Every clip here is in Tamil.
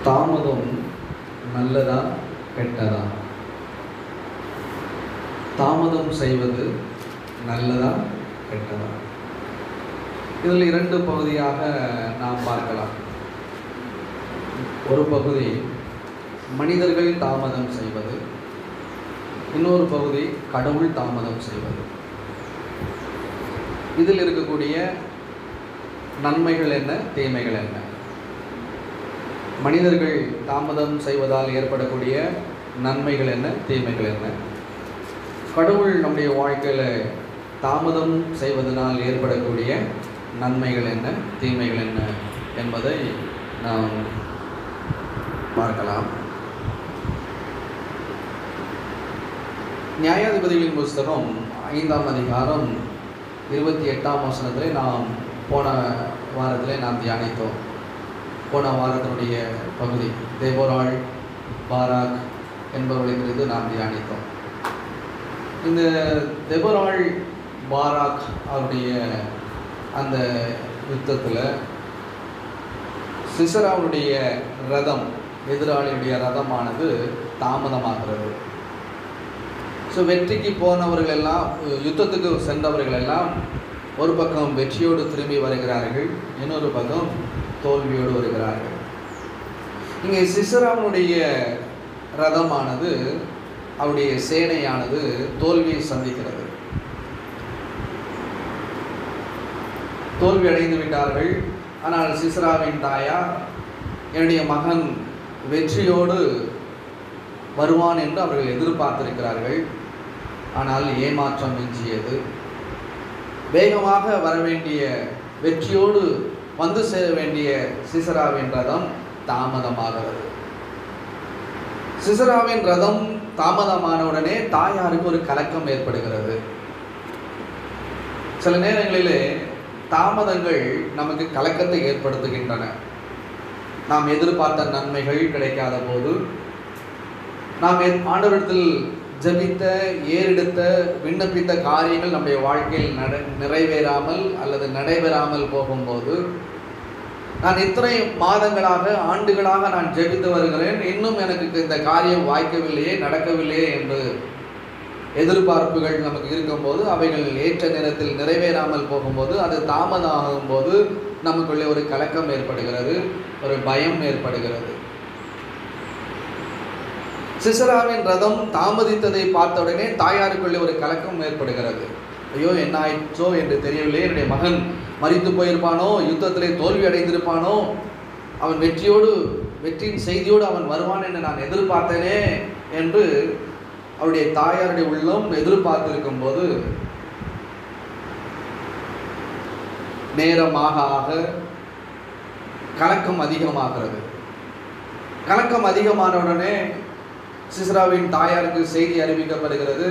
தாமதம் நல்லதா கெட்டதா? தாமதம் செய்வது நல்லதா கெட்டதா? இதில் இரண்டு பகுதியாக நாம் பார்க்கலாம். ஒரு பகுதி மனிதர்கள் தாமதம் செய்வது, இன்னொரு பகுதி கடவுள் தாமதம் செய்வது. இதில் இருக்கக்கூடிய நன்மைகள் என்ன, தீமைகள் என்ன? மனிதர்கள் தாமதம் செய்வதால் ஏற்படக்கூடிய நன்மைகள் என்ன, தீமைகள் என்ன? கடவுள் நம்முடைய வாழ்க்கையில் தாமதம் செய்வதனால் ஏற்படக்கூடிய நன்மைகள் என்ன, தீமைகள் என்ன என்பதை நாம் பார்க்கலாம். நியாயாதிபதிகளின் புஸ்தகம் 5ஆம் அதிகாரம் 28ஆம் வசனத்திலே நாம் போன வாரத்திலே நாம் தியானித்தோம். போன வாரத்தினுடைய பகுதி தேபோராள், பாராக் என்பவர்களை குறித்து நாம் தியானித்தோம். இந்த தேபோராள், பாராக் அவருடைய அந்த யுத்தத்தில் சிசராவுடைய ரதம், எதிராளியுடைய ரதமானது தாமதமாகிறது. ஸோ வெற்றிக்கு போனவர்கள் எல்லாம், யுத்தத்துக்கு சென்றவர்கள் எல்லாம் ஒரு பக்கம் வெற்றியோடு திரும்பி வருகிறார்கள், இன்னொரு பக்கம் தோல்வியோடு வருகிறார்கள். இங்கே சிசராவுடைய ரதமானது, அவருடைய சேனையானது தோல்வியை சந்திக்கிறது. தோல்வி அடைந்து விட்டார்கள். ஆனால் சிசராவின் தாயார், என்னுடைய மகன் வெற்றியோடு வருவான் என்று அவர்கள் எதிர்பார்த்திருக்கிறார்கள். ஆனால் ஏமாற்றம் மிஞ்சியது. வேகமாக வர வேண்டிய, வெற்றியோடு வந்து சேர வேண்டிய சிசராவின் ரதம் தாமதமாகிறது. சிசராவின் ரதம் தாமதமானவுடனே தாயாருக்கு ஒரு கலக்கம் ஏற்படுகிறது. சில நேரங்களிலே தாமதங்கள் நமக்கு கலக்கத்தை ஏற்படுத்துகின்றன. நாம் எதிர்பார்த்த நன்மைகள் கிடைக்காத போது, நாம் ஆண்டவரிடத்தில் ஜெபித்த, ஏறெடுத்த, விண்ணப்பித்த காரியங்கள் நம்முடைய வாழ்க்கையில் நிறைவேறாமல் அல்லது நடைபெறாமல் போகும்போது, நான் இத்தனை மாதங்களாக, ஆண்டுகளாக நான் ஜெபித்து வருகிறேன், இன்னும் எனக்கு இந்த காரியம் வாய்க்கவில்லையே, நடக்கவில்லையே என்று எதிர்பார்ப்புகள் நமக்கு இருக்கும்போது, அவைகள் ஏற்ற நேரத்தில் நிறைவேறாமல் போகும்போது, அது தாமதம் ஆகும்போது நமக்குள்ளே ஒரு கலக்கம் ஏற்படுகிறது, ஒரு பயம் ஏற்படுகிறது. சிசராவின் ரதம் தாமதித்ததை பார்த்த உடனே தாயாருக்குள்ளே ஒரு கலக்கம் ஏற்படுகிறது. ஐயோ, என்ன ஆயிற்றோ என்று தெரியவில்லை, என்னுடைய மகன் மரித்து போயிருப்பானோ, யுத்தத்திலே தோல்வி அடைந்திருப்பானோ, அவன் வெற்றியின் செய்தியோடு அவன் வருவான் என்று நான் எதிர்பார்த்தேனே என்று அவருடைய தாயாருடைய உள்ளம் எதிர்பார்த்திருக்கும் போது, நேரமாக ஆக கலக்கம் அதிகமாகிறது. கலக்கம் அதிகமானவுடனே சிசராவின் தாயாருக்கு செய்தி அறிவிக்கப்படுகிறது,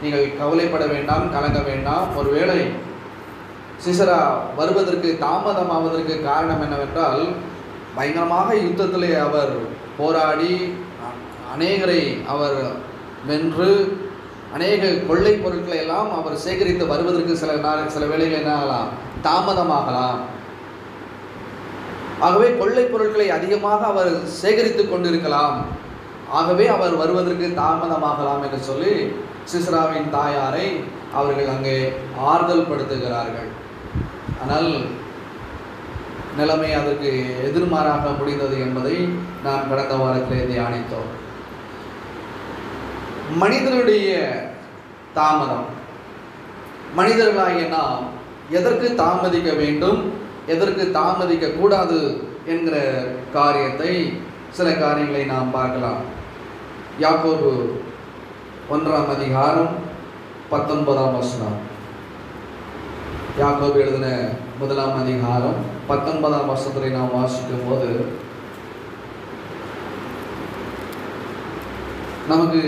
நீங்கள் கவலைப்பட வேண்டாம், கலங்க வேண்டாம். ஒருவேளை சிசரா வருவதற்கு தாமதமாவதற்கு காரணம் என்னவென்றால், பயங்கரமாக யுத்தத்திலே அவர் போராடி அநேகரை அவர் வென்று அநேக கொள்ளை பொருட்களை எல்லாம் அவர் சேகரித்து வருவதற்கு சில வேளைகள் என்ன ஆகலாம், தாமதமாகலாம். ஆகவே கொள்ளை பொருட்களை அதிகமாக அவர் சேகரித்து கொண்டிருக்கலாம், ஆகவே அவர் வருவதற்கு தாமதமாகலாம் என்று சொல்லி சிசராவின் தாயாரை அவர்கள் அங்கே ஆறுதல் படுத்துகிறார்கள். ஆனால் நிலைமை அதற்கு எதிர்மாறாக முடிந்தது என்பதை நாம் கடந்த வாரத்திலே தியானித்தோம். மனிதனுடைய தாமதம், மனிதர்களாகிய நாம் எதற்கு தாமதிக்க வேண்டும், எதற்கு தாமதிக்க கூடாது என்கிற காரியத்தை, சில காரியங்களை நாம் பார்க்கலாம். யாக்கோபு 1ஆம் அதிகாரம் 19ஆம் வசனம். யாக்கோபு எழுதின 1ஆம் அதிகாரம் 19ஆம் வசனத்தை நாம் வாசிக்கும் போது நமக்கு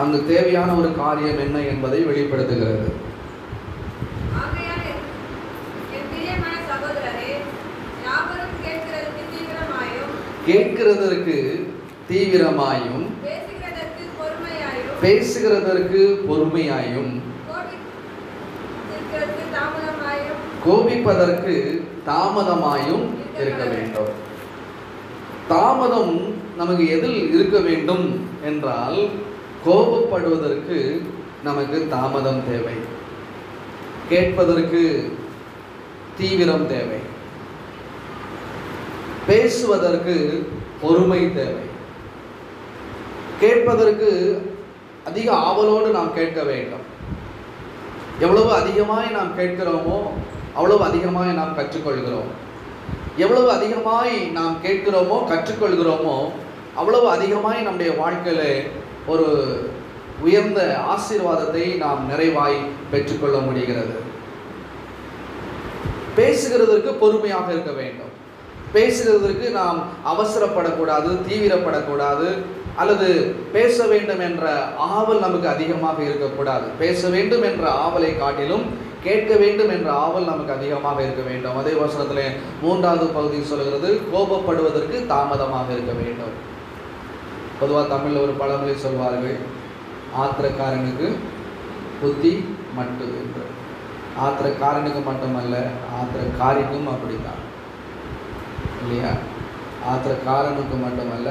அங்கு தேவையான ஒரு காரியம் என்ன என்பதை வெளிப்படுத்துகிறது. கேட்கிறதற்கு தீவிரமாயும், பேசுகிறதற்கு பொறுமையாயும், கோபிப்பதற்கு தாமதமாயும் இருக்க வேண்டும். தாமதம் நமக்கு எதில் இருக்க வேண்டும் என்றால், கோபப்படுவதற்கு நமக்கு தாமதம் தேவை, கேட்பதற்கு தீவிரம் தேவை, பேசுவதற்கு பொறுமை தேவை, கேட்பதற்கு அதிக ஆவலோடு நாம் கேட்க வேண்டும். எவ்வளவு அதிகமாய் நாம் கேட்கிறோமோ அவ்வளவு அதிகமாய் நாம் கற்றுக்கொள்கிறோம். எவ்வளவு அதிகமாய் நாம் கேட்கிறோமோ கற்றுக்கொள்கிறோமோ அவ்வளவு அதிகமாய் நம்முடைய வாழ்க்கையில ஒரு உயர்ந்த ஆசீர்வாதத்தை நாம் நிறைவாய் பெற்றுக்கொள்ள முடிகிறது. பேசுகிறதற்கு பொறுமையாக இருக்க வேண்டும். பேசுகிறதற்கு நாம் அவசரப்படக்கூடாது, தீவிரப்படக்கூடாது, அல்லது பேச வேண்டும் என்ற ஆவல் நமக்கு அதிகமாக இருக்கக்கூடாது. பேச வேண்டும் என்ற ஆவலை காட்டிலும் கேட்க வேண்டும் என்ற ஆவல் நமக்கு அதிகமாக இருக்க வேண்டும். அதே வசனத்திலே 3வது பகுதி சொல்கிறது, கோபப்படுவதற்கு தாமதமாக இருக்க வேண்டும். பொதுவாக தமிழில் ஒரு பழமொழி சொல்வார்கள், ஆத்திரக்காரனுக்கு புத்தி மட்டு என்று. ஆத்திரக்காரனுக்கு மட்டுமல்ல, ஆத்திரக்காரிக்கும் அப்படித்தான் இல்லையா? ஆத்திரக்காரனுக்கு மட்டுமல்ல,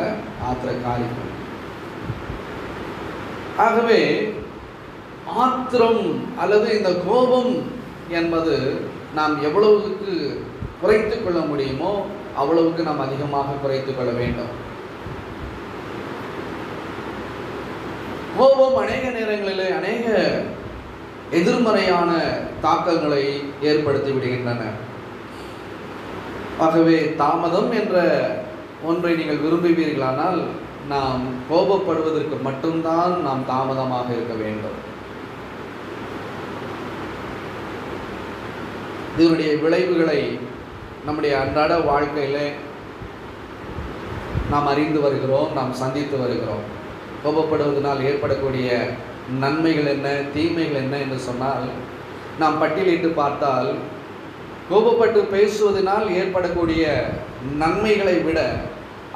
ஆத்திரக்காரிக்கும். ஆகவே ஆத்திரம் அல்லது இந்த கோபம் என்பது நாம் எவ்வளவுக்கு குறைத்து கொள்ள முடியுமோ அவ்வளவுக்கு நாம் அதிகமாக குறைத்து கொள்ள வேண்டும். கோபம் அநேக நேரங்களிலே அநேக எதிர்மறையான தாக்கங்களை ஏற்படுத்தி விடுகின்றன. ஆகவே தாமதம் என்ற ஒன்றை நீங்கள் விரும்புவீர்களானால் நாம் கோபப்படுவதற்கு மட்டும்தான் நாம் தாமதமாக இருக்க வேண்டும். இதனுடைய விளைவுகளை நம்முடைய அன்றாட வாழ்க்கையில் நாம் அறிந்து வருகிறோம், நாம் சந்தித்து வருகிறோம். கோபப்படுவதனால் ஏற்படக்கூடிய நன்மைகள் என்ன, தீமைகள் என்ன என்று சொன்னால், நாம் பட்டியலிட்டு பார்த்தால் கோபப்பட்டு பேசுவதனால் ஏற்படக்கூடிய நன்மைகளை விட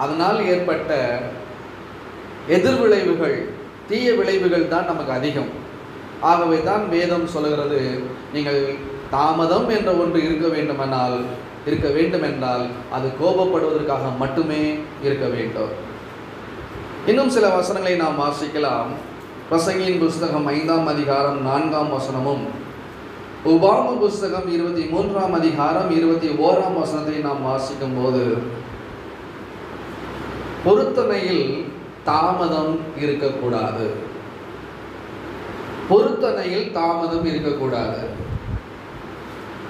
அதனால் ஏற்பட்ட எதிர்விளைவுகள், தீய விளைவுகள் தான் நமக்கு அதிகம். ஆகவே தான் வேதம் சொல்கிறது, நீங்கள் தாமதம் என்ற ஒன்று இருக்க வேண்டுமென்றால் அது கோபப்படுவதற்காக மட்டுமே இருக்க வேண்டும். இன்னும் சில வசனங்களை நாம் வாசிக்கலாம். பிரசங்கியின் புஸ்தகம் 5ஆம் அதிகாரம் 4ஆம் வசனமும், உபாம புஸ்தகம் 23ஆம் அதிகாரம் 21ஆம் வசனத்தை நாம் வாசிக்கும் போது, பொருத்தனையில் தாமதம் இருக்கக்கூடாது. பொருத்தனையில் தாமதம் இருக்கக்கூடாது.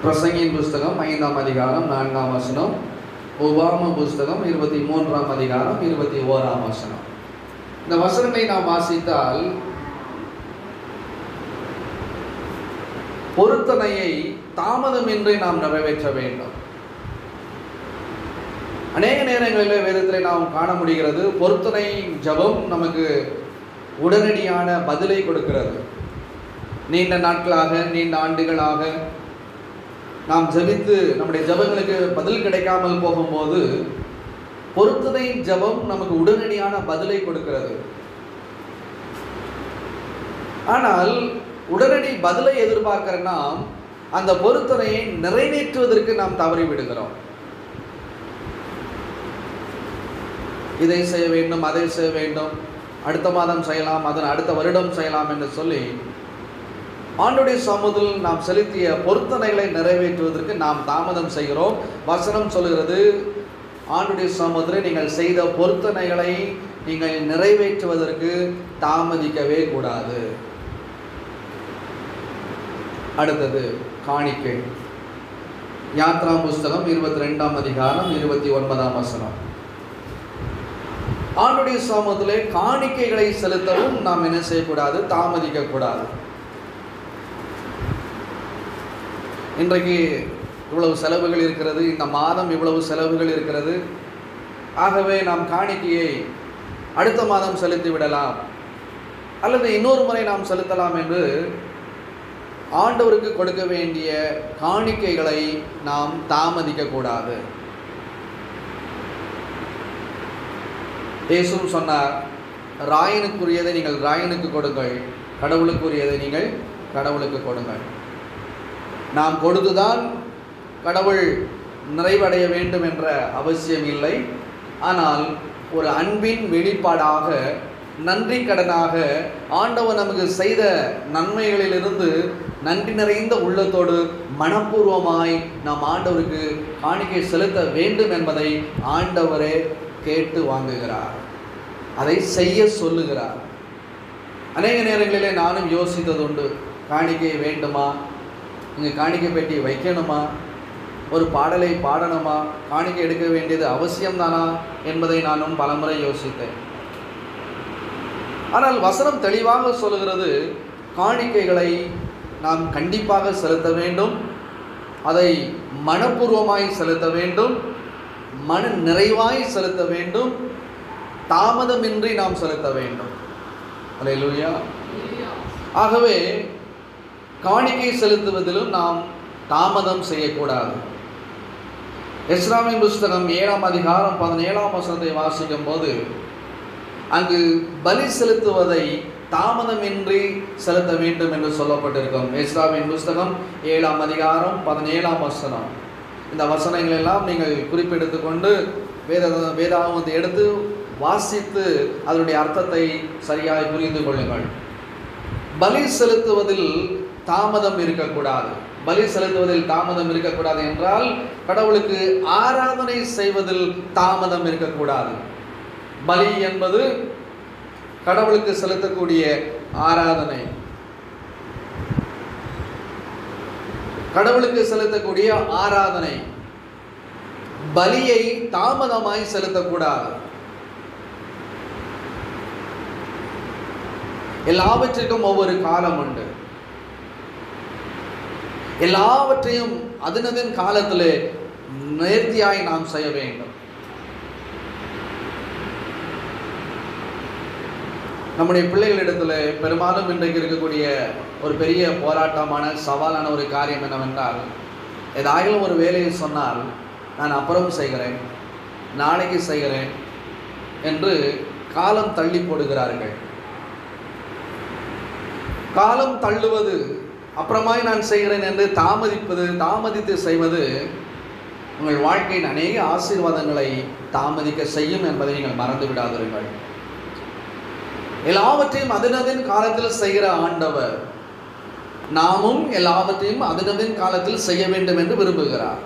பிரசங்கியின் புஸ்தகம் 5ஆம் அதிகாரம் 4ஆம் வசனம், உபாம புஸ்தகம் 23ஆம் அதிகாரம் 21ஆம் வசனம். இந்த வசனங்களை நாம் வாசித்தால் பொருத்தனையை தாமதமின்றி நாம் நிறைவேற்ற வேண்டும். அநேக நேரங்களில் வேதத்தில் நாம் காண முடிகிறது, பொருத்தனை ஜெபம் நமக்கு உடனடியான பதிலை கொடுக்கிறது. நீண்ட நாட்களாக, நீண்ட ஆண்டுகளாக நாம் ஜெபித்து நம்முடைய ஜெபங்களுக்கு பதில் கிடைக்காமல் போகும்போது பொருத்தனை ஜெபம் நமக்கு உடனடியான பதிலை கொடுக்கிறது. ஆனால் உடனடி பதிலை எதிர்பார்க்கிற நாம் அந்த பொருத்தனையை நிறைவேற்றுவதற்கு நாம் தவறி விடுகிறோம். இதை செய்ய வேண்டும், அதை செய்ய வேண்டும், அடுத்த மாதம் செய்யலாம், அதன் அடுத்த வருடம் செய்யலாம் என்று சொல்லி ஆண்டவருடைய சமூகத்தில் நாம் செலுத்திய பொருத்தனைகளை நிறைவேற்றுவதற்கு நாம் தாமதம் செய்கிறோம். வசனம் சொல்கிறது, ஆண்டவருடைய சமூகத்தில் நீங்கள் செய்த பொருத்தனைகளை நீங்கள் நிறைவேற்றுவதற்கு தாமதிக்கவே கூடாது. அடுத்தது காணிக்கை. யாத்ரா புஸ்தகம் 22ஆம் அதிகாரம் 29ஆம் வசனம். ஆண்டவருடைய சமூகத்திலே காணிக்கைகளை செலுத்தவும் நாம் என்ன செய்யக்கூடாது? தாமதிக்க கூடாது. இன்றைக்கு இவ்வளவு செலவுகள் இருக்கிறது, இந்த மாதம் இவ்வளவு செலவுகள் இருக்கிறது, ஆகவே நாம் காணிக்கையை அடுத்த மாதம் செலுத்தி விடலாம் அல்லது இன்னொரு முறை நாம் செலுத்தலாம் என்று ஆண்டவருக்கு கொடுக்க வேண்டிய காணிக்கைகளை நாம் தாமதிக்க கூடாது. இயேசுவும் சொன்னார், ராயனுக்குரியதை நீங்கள் ராயனுக்கு கொடுங்கள், கடவுளுக்குரியதை நீங்கள் கடவுளுக்கு கொடுங்கள். நாம் கொடுத்துதான் கடவுள் நிறைவடைய வேண்டும் என்ற அவசியம் இல்லை. ஆனால் ஒரு அன்பின் வெளிப்பாடாக, நன்றி கடனாக ஆண்டவர் நமக்கு செய்த நன்மைகளிலிருந்து நன்றி நிறைந்த உள்ளத்தோடு மனப்பூர்வமாய் நாம் ஆண்டவருக்கு காணிக்கை செலுத்த வேண்டும் என்பதை ஆண்டவரே கேட்டு வாங்குகிறார், அதை செய்ய சொல்லுகிறார். அநேக நேரங்களிலே நானும் யோசித்தது உண்டு, காணிக்கை வேண்டுமா, இங்கே காணிக்கை பெட்டி வைக்கணுமா, ஒரு பாடலை பாடணுமா, காணிக்கை எடுக்க வேண்டியது அவசியம்தானா என்பதை நானும் பலமுறை யோசித்தேன். ஆனால் வசனம் தெளிவாக சொல்லுகிறது, காணிக்கைகளை நாம் கண்டிப்பாக செலுத்த வேண்டும், அதை மனப்பூர்வமாய் செலுத்த வேண்டும், மன நிறைவாய் செலுத்த வேண்டும், தாமதமின்றி நாம் செலுத்த வேண்டும். அல்லேலூயா. ஆகவே காணிக்கை செலுத்துவதிலும் நாம் தாமதம் செய்யக்கூடாது. எஸ்ராவின் புஸ்தகம் 7ஆம் அதிகாரம் 17ஆம் வசனத்தை வாசிக்கும் போது அங்கு பலி செலுத்துவதை தாமதமின்றி செலுத்த வேண்டும் என்று சொல்லப்பட்டிருக்கும். எஸ்ராவின் புஸ்தகம் 7ஆம் அதிகாரம் 17ஆம் வசனம். இந்த வசனங்கள் எல்லாம் நீங்கள் குறிப்பெடுத்து கொண்டு வேதாகமத்தை எடுத்து வாசித்து அதனுடைய அர்த்தத்தை சரியாய் புரிந்து கொள்ளுங்கள். பலி செலுத்துவதில் தாமதம் இருக்கக்கூடாது. பலி செலுத்துவதில் தாமதம் இருக்கக்கூடாது என்றால் கடவுளுக்கு ஆராதனை செய்வதில் தாமதம் இருக்கக்கூடாது. பலி என்பது கடவுளுக்கு செலுத்தக்கூடிய ஆராதனை, கடவுளுக்கு செலுத்தக்கூடிய ஆராதனை. பலியை தாமதமாய் செலுத்தக்கூடாது. எல்லாவற்றிற்கும் ஒவ்வொரு காலம் உண்டு. எல்லாவற்றையும் அதனதின் காலத்திலே நேர்த்தியாய் நாம் செய்ய வேண்டும். நம்முடைய பிள்ளைகளிடத்தில் பெரும்பாலும் இன்றைக்கு இருக்கக்கூடிய ஒரு பெரிய போராட்டமான சவாலான ஒரு காரியம் என்னவென்றால், ஏதாயிலும் ஒரு வேலையை சொன்னால் நான் அப்புறம் செய்கிறேன், நாளைக்கு செய்கிறேன் என்று காலம் தள்ளி போடுகிறார்கள். காலம் தள்ளுவது, அப்புறமாய் நான் செய்கிறேன் என்று தாமதித்து செய்வது உங்கள் வாழ்க்கையின் அநேக ஆசீர்வாதங்களை தாமதிக்க செய்யும் என்பதை நீங்கள் மறந்து விடாதீர்கள். எல்லாவற்றையும் அதனதின் காலத்தில் செய்கிற ஆண்டவர், நாமும் எல்லாவற்றையும் அதனதின் காலத்தில் செய்ய வேண்டும் என்று விரும்புகிறார்.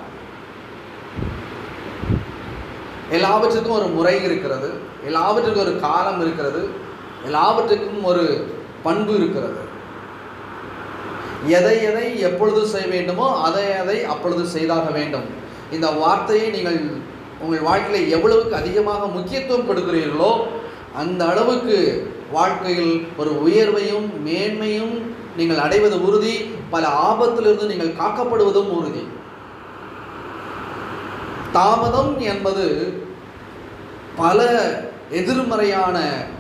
எல்லாவற்றுக்கும் ஒரு முறை இருக்கிறது, எல்லாவற்றுக்கும் ஒரு காலம் இருக்கிறது, எல்லாவற்றுக்கும் ஒரு பண்பு இருக்கிறது. எதை எப்பொழுது செய்ய வேண்டுமோ அதை அப்பொழுது செய்தாக வேண்டும். இந்த வார்த்தையை நீங்கள் உங்கள் வாழ்க்கையில் எவ்வளவுக்கு அதிகமாக முக்கியத்துவம் கொடுக்கிறீர்களோ அந்த அளவுக்கு வாழ்க்கையில் ஒரு உயர்வையும் மேன்மையும் நீங்கள் அடைவது உறுதி. பல ஆபத்திலிருந்து நீங்கள் காக்கப்படுவதும் உறுதி. தாமதம் என்பது பல எதிர்மறையான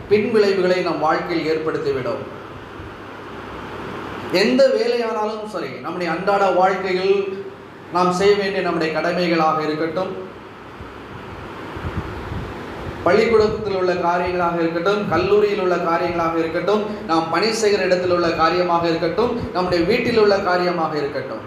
பின்விளைவுகளை நம் வாழ்க்கையில் ஏற்படுத்திவிடும். எந்த வேலையானாலும் சரி, நம்முடைய அன்றாட வாழ்க்கையில் நாம் செய்ய வேண்டிய நம்முடைய கடமைகளாக இருக்கட்டும், பள்ளிக்கூடத்தில் உள்ள காரியங்களாக இருக்கட்டும், கல்லூரியில் உள்ள காரியங்களாக இருக்கட்டும், நாம் பணி செய்கிற இடத்தில் உள்ள காரியமாக இருக்கட்டும், நம்முடைய வீட்டில் உள்ள காரியமாக இருக்கட்டும்,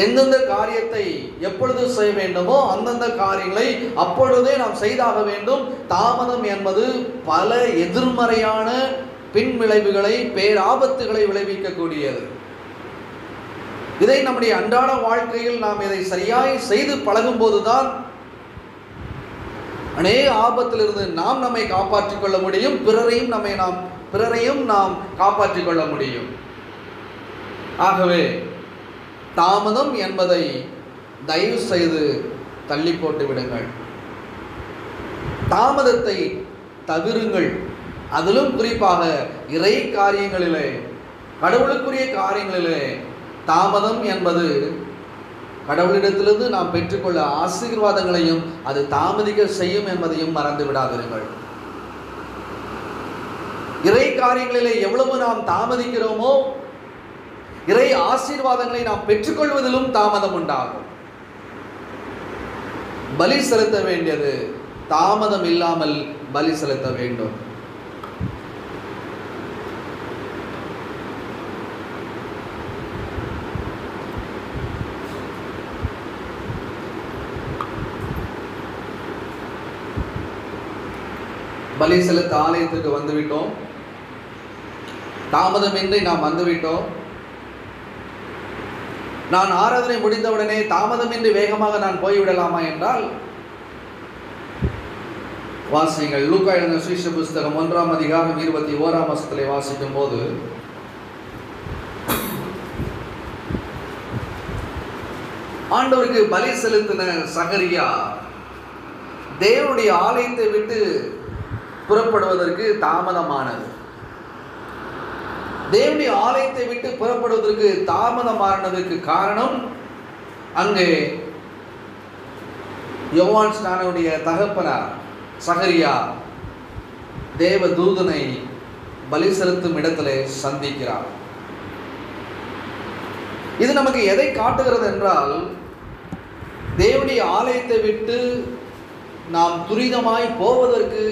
எந்தெந்த காரியத்தை எப்பொழுது செய்ய வேண்டுமோ அந்தந்த காரியங்களை அப்பொழுதே நாம் செய்தாக வேண்டும். தாமதம் என்பது பல எதிர்மறையான பின்விளைவுகளை, பேராபத்துகளை விளைவிக்கக்கூடியது. இதை நம்முடைய அன்றாட வாழ்க்கையில் நாம் இதை சரியாய் செய்து பழகும் போதுதான் அநேக ஆபத்திலிருந்து நாம் நம்மை காப்பாற்றிக் கொள்ள முடியும், பிறரையும் நாம் காப்பாற்றிக் கொள்ள முடியும். ஆகவே தாமதம் என்பதை தயவு செய்து தள்ளி போட்டு விடுங்கள். தாமதத்தை தவிருங்கள். அதிலும் குறிப்பாக இறை காரியங்களிலே, கடவுளுக்குரிய காரியங்களிலே தாமதம் என்பது கடவுளிடத்திலிருந்து நாம் பெற்றுக்கொள்ள ஆசீர்வாதங்களையும் அது தாமதிக்க செய்யும் என்பதையும் மறந்து விடாதீர்கள். இறை காரியங்களிலே எவ்வளவு நாம் தாமதிக்கிறோமோ இறை ஆசீர்வாதங்களை நாம் பெற்றுக்கொள்வதிலும் தாமதம் உண்டாகும். பலி செலுத்த வேண்டியது தாமதம் இல்லாமல் பலி செலுத்த வேண்டும். பலி செலுத்த ஆலயத்துக்கு வந்துவிட்டோம். தாமதமின்றி நாம் வந்துவிட்டோம். நான் ஆராதனை முடிந்தவுடனே தாமதமின்றி வேகமாக நான் போய்விடலாமா என்றால், வாசிங்கள். லூக்கா எழுதின சுவிசேஷ புஸ்தகம் 1ஆம் அதிகாரம் 21ஆம் வசனத்திலே வாசிக்கும் போது, ஆண்டவருக்கு பலி செலுத்தின சகரியா தேவனுடைய ஆலயத்தை விட்டு புறப்படுவதற்கு தாமதமானது. தேவனுடைய ஆலயத்தை விட்டு புறப்படுவதற்கு தாமதமானதற்கு காரணம், அங்கே யோவான் ஸ்நானனுடைய தகப்பனார் சகரியா தேவ தூதனை பலி செலுத்தும் இடத்திலே சந்திக்கிறார். இது நமக்கு எதை காட்டுகிறது என்றால், தேவனுடைய ஆலயத்தை விட்டு நாம் துரிதமாய் போவதற்கு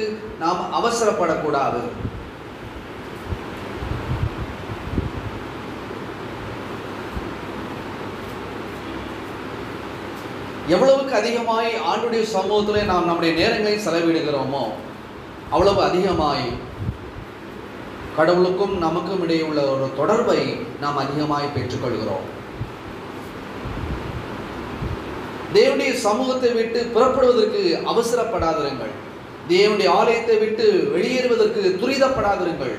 நாம் அவசரப்படக்கூடாது. எவ்வளவுக்கு அதிகமாய் ஆண்டுடைய சமூகத்திலே நாம் நம்முடைய நேரங்களை செலவிடுகிறோமோ, அவ்வளவு அதிகமாய் கடவுளுக்கும் நமக்கும் இடையே உள்ள ஒரு தொடர்பை நாம் அதிகமாய் பெற்றுக்கொள்கிறோம். தேவனுடைய சமூகத்தை விட்டு புறப்படுவதற்கு அவசரப்படாதிருங்கள். தேவனுடைய ஆலயத்தை விட்டு வெளியேறுவதற்கு துரிதப்படாதிருங்கள்.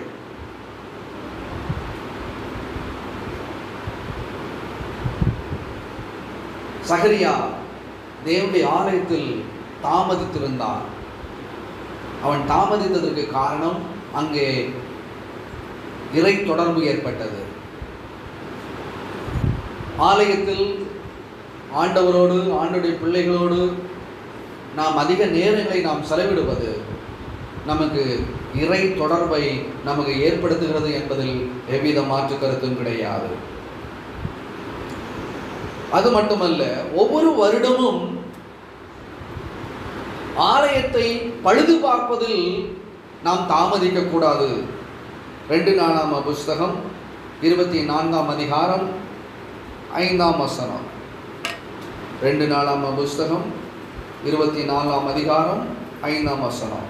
சகரியா தேவனுடைய ஆலயத்தில் தாமதித்திருந்தான். அவன் தாமதித்ததற்கு காரணம், அங்கே இறை தொடர்பு ஏற்பட்டது. ஆலயத்தில் ஆண்டவரோடு, ஆண்டுடைய பிள்ளைகளோடு நாம் அதிக நேரங்களை நாம் செலவிடுவது நமக்கு இறை தொடர்பை நமக்கு ஏற்படுத்துகிறது என்பதில் எவ்வித மாற்று கருத்தும் கிடையாது. அது மட்டுமல்ல, ஒவ்வொரு வருடமும் ஆலயத்தை பழுது பார்ப்பதில் நாம் தாமதிக்க கூடாது. 2 நாளாகம புஸ்தகம் 24ஆம் அதிகாரம் 5ஆம் வசனம். 2 நாளாகம புஸ்தகம் 24ஆம் அதிகாரம் 5ஆம் வசனம்.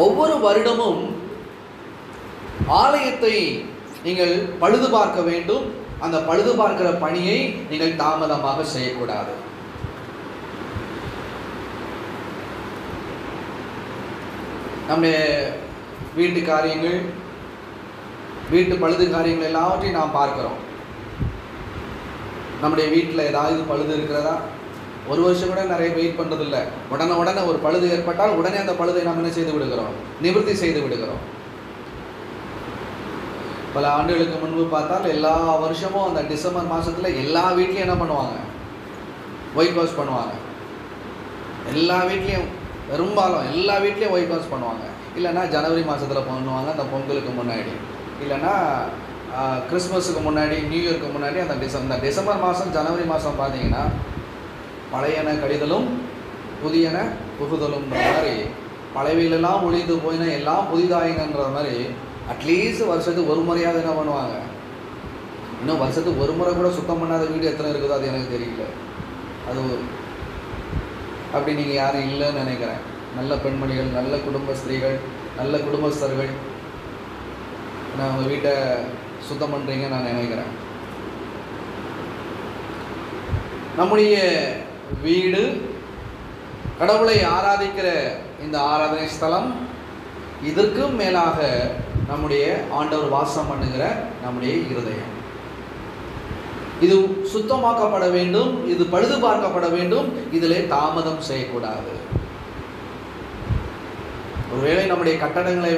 ஒவ்வொரு வருடமும் ஆலயத்தை நீங்கள் பழுது பார்க்க வேண்டும். அந்த பழுது பார்க்கிற பணியை நீங்கள் தாமதமாக செய்யக்கூடாது. நம்முடைய வீட்டு காரியங்கள், வீட்டு பழுது காரியங்கள் எல்லாவற்றையும் நாம் பார்க்கிறோம். நம்முடைய வீட்டில் ஏதாவது பழுது இருக்கிறதா? ஒரு வருஷம் கூட நிறைய வெயிட் பண்ணுறதில்லை. உடனே ஒரு பழுது ஏற்பட்டால் உடனே அந்த பழுதை நாம் என்ன செய்து விடுகிறோம்? நிவர்த்தி செய்து விடுகிறோம். பல ஆண்டுகளுக்கு முன்பு பார்த்தால் எல்லா வருஷமும் அந்த டிசம்பர் மாதத்தில் எல்லா வீட்லேயும் என்ன பண்ணுவாங்க? ஒயிட் வாஷ் பண்ணுவாங்க. எல்லா வீட்லேயும், பெரும்பாலும் எல்லா வீட்லேயும் ஒயிட் வாஷ் பண்ணுவாங்க. இல்லைன்னா ஜனவரி மாதத்தில் பண்ணுவாங்க, அந்த பொங்கலுக்கு முன்னாடி. இல்லைன்னா கிறிஸ்மஸுக்கு முன்னாடி, நியூ இயருக்கு முன்னாடி. அந்த டிசம்பர் மாதம், ஜனவரி மாதம் பார்த்தீங்கன்னா பழையன கழிதலும் புதியன புகுதலும்ன்ற மாதிரி, பழையவையிலெல்லாம் ஒழிந்து போயினா எல்லாம் புதிதாயினன்ற மாதிரி அட்லீஸ்ட் வருஷத்துக்கு ஒரு முறையாவது என்ன பண்ணுவாங்க? இன்னும் வருஷத்துக்கு ஒரு முறை கூட சுத்தம் பண்ணாத வீடு எத்தனை இருக்குதோ அது எனக்கு தெரியல. அது அப்படி நீங்கள் யாரும் இல்லைன்னு நினைக்கிறேன். நல்ல பெண்மணிகள், நல்ல குடும்ப ஸ்திரீகள், நல்ல குடும்பஸ்தர்கள் நான் உங்கள் வீட்டை சுத்தம் பண்ணுறீங்க நான் நினைக்கிறேன். நம்முடைய வீடு, கடவுளை ஆராதிக்கிற இந்த ஆராதனை ஸ்தலம், இதற்கும் மேலாக நம்முடைய ஆண்டவர் வாசம் பண்ணுகிற நம்முடைய இருதயம், இது சுத்தமாக்கப்பட வேண்டும். இது பழுது பார்க்கப்பட வேண்டும். இதிலே தாமதம் செய்யக்கூடாது. ஒருவேளை நம்முடைய கட்டடங்களை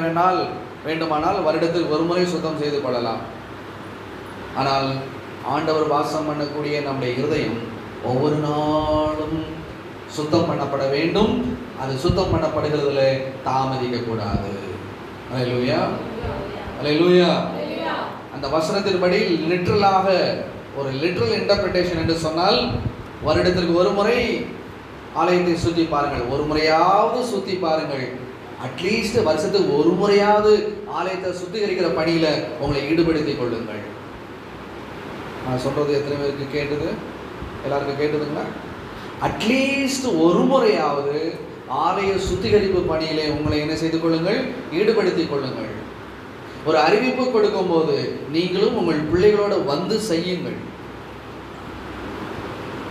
வேண்டுமானால் வருடத்தில் ஒரு முறை சுத்தம் செய்து கொள்ளலாம். ஆனால் ஆண்டவர் வாசம் பண்ணக்கூடிய நம்முடைய இருதயம் ஒவ்வொரு நாளும் சுத்தம் பண்ணப்பட வேண்டும். அது சுத்தம் பண்ணப்படுகிறதுல தாமதிக்க கூடாது. அல்லேலூயா, அல்லேலூயா. அந்த வசனத்தின்படி லிட்டரலாக, ஒரு லிட்டரல் இன்டர்பிரிட்டேஷன் என்று சொன்னால், வருடத்திற்கு ஒரு முறை ஆலயத்தை சுற்றி பாருங்கள். ஒரு முறையாவது சுற்றி பாருங்கள். அட்லீஸ்ட் வருஷத்துக்கு ஒரு முறையாவது ஆலயத்தை சுத்திகரிக்கிற பணியில் உங்களை ஈடுபடுத்திக் கொள்ளுங்கள். நான் சொல்றது எத்தனை பேருக்கு கேட்டது? எல்லாருக்கும் கேட்டதுங்களா? அட்லீஸ்ட் ஒரு முறையாவது ஆலய சுத்திகரிப்பு பணியிலே உங்களை என்ன செய்து கொள்ளுங்கள், ஈடுபடுத்திக் கொள்ளுங்கள். ஒரு அறிவிப்பு கொடுக்கும் போது நீங்களும் உங்கள் பிள்ளைகளோட வந்து செய்யுங்கள்.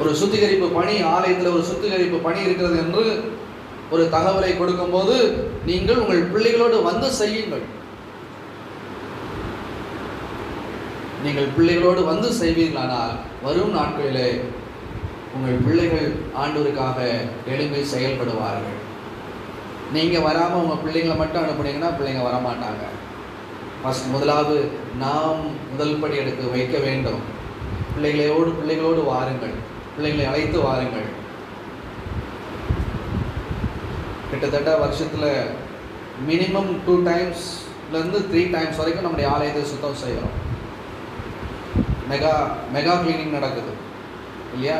ஒரு சுத்திகரிப்பு பணி, ஆலயத்தில் ஒரு சுத்திகரிப்பு பணி இருக்கிறது என்று ஒரு தகவலை கொடுக்கும் போது நீங்கள் உங்கள் பிள்ளைகளோடு வந்து செய்யுங்கள். நீங்கள் பிள்ளைகளோடு வந்து செய்வீர்களானால் வரும் நாட்களிலே உங்கள் பிள்ளைகள் ஆண்டவருக்காக எழும்பி செயல்படுவார்கள். நீங்கள் வராமல் உங்கள் பிள்ளைங்களை மட்டும் அனுப்புனீங்கன்னா பிள்ளைங்க வரமாட்டாங்க. முதலாவது நாம் முதல் படி எடுத்து வைக்க வேண்டும். பிள்ளைகளோடு வாருங்கள், பிள்ளைகளை அழைத்து வாருங்கள். கிட்டத்தட்ட வருஷத்தில் மினிமம் 2 டைம்ஸ்லேருந்து 3 டைம்ஸ் வரைக்கும் நம்முடைய ஆலயத்தை சுத்தம் செய்கிறோம். மெகா கிளீனிங் நடக்குது இல்லையா?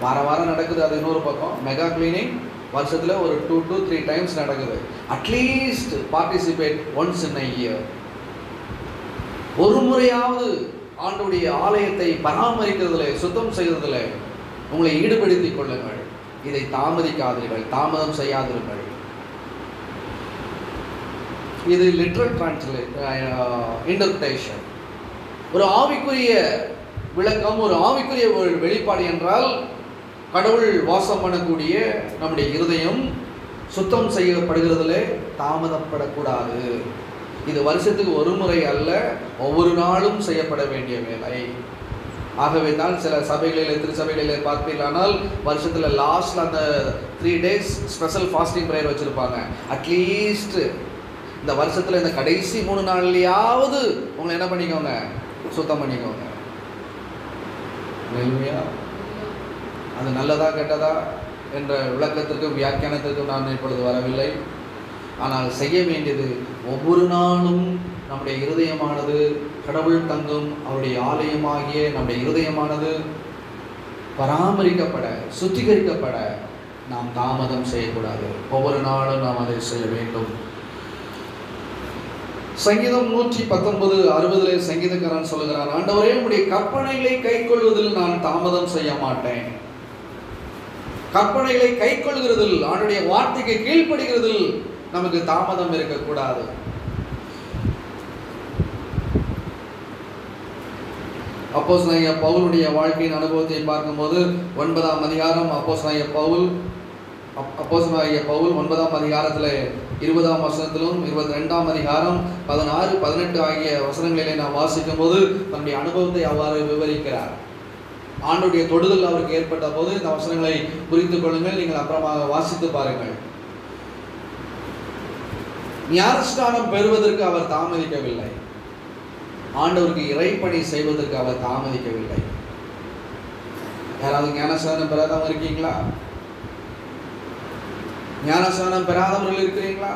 வாரம் நடக்குது. அது இன்னொரு பக்கம். மெகா கிளீனிங் வருஷத்தில் ஒரு 2 to 3 டைம்ஸ் நடக்குது. At least participate once in a year. ஒரு முறையாவது ஆண்டவருடைய ஆலயத்தை பராமரிக்கிறதுல, சுத்தம் செய்வதில் உங்களை ஈடுபடுத்திக் கொள்ளுங்கள். இதை தாமதிக்காதீர்கள், தாமதம் செய்யாதீர்கள். இது லிட்ரல் இன்டர்பிரேஷன். ஒரு ஆவிக்குரிய விளக்கம், ஒரு ஆவிக்குரிய ஒரு வெளிப்பாடு என்றால் கடவுள் வாசம் பண்ணக்கூடிய நம்முடைய இருதயம் சுத்தம் செய்யப்படுகிறதுல தாமதப்படக்கூடாது. இது வருஷத்துக்கு ஒரு முறை அல்ல, ஒவ்வொரு நாளும் செய்யப்பட வேண்டிய வேலை. ஆகவே தான் சில சபைகளிலே, திருச்சபைகளிலே பார்ப்பீர்களானால் வருஷத்தில் லாஸ்ட்டில் அந்த 3 days ஸ்பெஷல் ஃபாஸ்டிங் ப்ரேயர் வச்சுருப்பாங்க. அட்லீஸ்ட் இந்த வருஷத்தில் இந்த கடைசி 3 நாள்லையாவது உங்களை என்ன பண்ணிக்கோங்க, சுத்தம் பண்ணிக்கோங்க. அது நல்லதா கெட்டதா என்ற விளக்கத்திற்கும் வியாக்கியானத்திற்கும் நான் இப்பொழுது வரவில்லை. ஆனால் செய்ய வேண்டியது ஒவ்வொரு நாளும் நம்முடைய இருதயமானது கடவுள் தங்கும் அவருடைய ஆலயமாகிய நம்முடைய இருதயமானது பராமரிக்கப்பட, சுத்திகரிக்கப்பட நாம் தாமதம் செய்யக்கூடாது. ஒவ்வொரு நாளும் நாம் அதை செய்ய வேண்டும். சங்கீதம் 119:60 சங்கீதக்காரன் சொல்லுகிறான், ஆண்டவரே உம்முடைய கற்பனைகளை கைக்கொள்வதில் நான் தாமதம் செய்ய மாட்டேன். கற்பனைகளை கைக்கொள்கிறதில், ஆண்டவருடைய வார்த்தைக்கு கீழ்ப்படுகிறதில் நமக்கு தாமதம் இருக்கக்கூடாது. அப்போஸ்தலனாகிய பவுலுடைய வாழ்க்கையின் அனுபவத்தை பார்க்கும்போது 9ஆம் அதிகாரம் அப்போஸ்தலனாகிய பவுல் 9ஆம் அதிகாரத்தில் 20ஆம் வசனத்திலும் 22ஆம் அதிகாரம் 16, 18 ஆகிய வசனங்களிலே நாம் வாசிக்கும் போது தன்னுடைய அனுபவத்தை அவ்வாறு விவரிக்கிறார். ஆண்டுடைய தொடுதல் அவருக்கு ஏற்பட்ட போது இந்த வசனங்களை புரிந்து கொள்ளுங்கள். நீங்கள் அப்புறமாக வாசித்து பாருங்கள். ஞானஸ்நானம் பெறுவதற்கு அவர் தாமதிக்கவில்லை. ஆண்டவருக்கு இறைப்பணி செய்வதற்கு அவர் தாமதிக்கவில்லை. யாராவது ஞானஸ்நானம் பெறாதவங்க இருக்கீங்களா? ஞானஸ்நானம் பெறாதவர்கள் இருக்கிறீங்களா?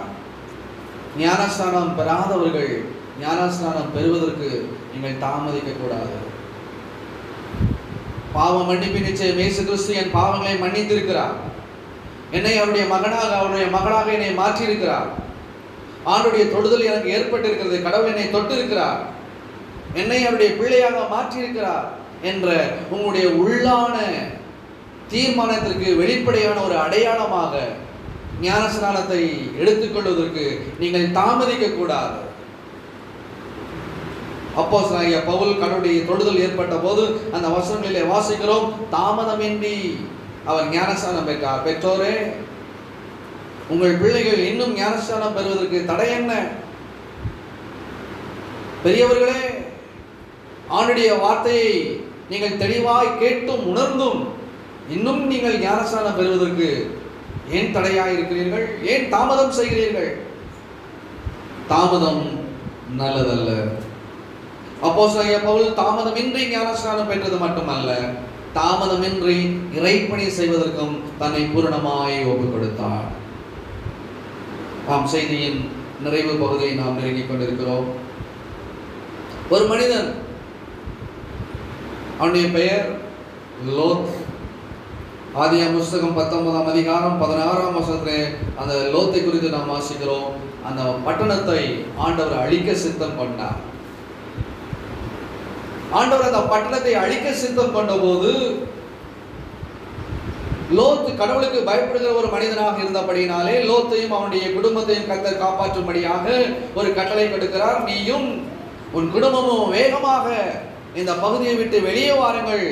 ஞானஸ்நானம் பெறாதவர்கள் ஞானஸ்நானம் பெறுவதற்கு நீங்கள் தாமதிக்க கூடாது. பாவ மன்னிப்பு நிச்சயம் இயேசு கிறிஸ்து என் பாவங்களை மன்னித்திருக்கிறார். என்னை அவருடைய மகனாக, அவருடைய மகளாக என்னை மாற்றியிருக்கிறார். ஆண்டுடைய தொடுதல் எனக்கு ஏற்பட்டிருக்கிறது. கடவுள் என்னை தொட்டிருக்கிறார். என்னை அவருடைய பிள்ளையாக மாற்றியிருக்கிறார் என்ற உங்களுடைய உள்ளான தீர்மானத்திற்கு வெளிப்படையான ஒரு அடையாளமாக ஞானஸ்நானத்தை எடுத்துக்கொள்வதற்கு நீங்கள் தாமதிக்க கூடாது. அப்போஸ்தலனாகிய பவுல் கடவுளுடைய தொடுதல் ஏற்பட்ட போது அந்த வசனங்களிலே வாசிக்கிறோம், தாமதமின்றி அவர் ஞானஸ்நானம் பெற்றார். பெற்றோரே, உங்கள் பிள்ளைகள் இன்னும் ஞானஸ்நானம் பெறுவதற்கு தடை என்ன? பெரியவர்களே, ஆண்டுடைய வார்த்தையை நீங்கள் தெளிவாய் கேட்டும் உணர்ந்தும் இன்னும் நீங்கள் ஞானஸ்நானம் பெறுவதற்கு ஏன் தடையாக இருக்கிறீர்கள்? ஏன் தாமதம் செய்கிறீர்கள்? தாமதம் நல்லதல்ல. அப்போஸ்தலனாகிய பவுல் தாமதமின்றி ஞானஸ்நானம் பெற்றது மட்டுமல்ல, தாமதமின்றி இறைப்பணி செய்வதற்கும் தன்னை பூரணமாய் ஒப்புக் கொடுத்தார். நாம் செய்தியின் நிறைவு பகுதியை நாம் நெருங்கிக் கொண்டிருக்கிறோம். ஒரு மனிதன், அவனுடைய பெயர் லோத். ஆதியாகமம் புத்தகம் 19ஆம் அதிகாரம் 16ஆம் வசனத்திலே அந்த லோத்தை குறித்து நாம் வாசிக்கிறோம். அந்த பட்டணத்தை ஆண்டவர் அழிக்க சித்தம் கொண்டார். ஆண்டவர் அந்த பட்டணத்தை அழிக்க சித்தம் கொண்ட போது லோத்து கடவுளுக்கு பயப்படுகிற ஒரு மனிதனாக இருந்தபடினாலே லோத்தையும் அவனுடைய குடும்பத்தையும் கர்த்தர் காப்பாற்றும்படியாக ஒரு கட்டளை கொடுக்கிறார். நீயும் உன் குடும்பமும் வேகமாக இந்த பகுதியை விட்டு வெளியே வாருங்கள்.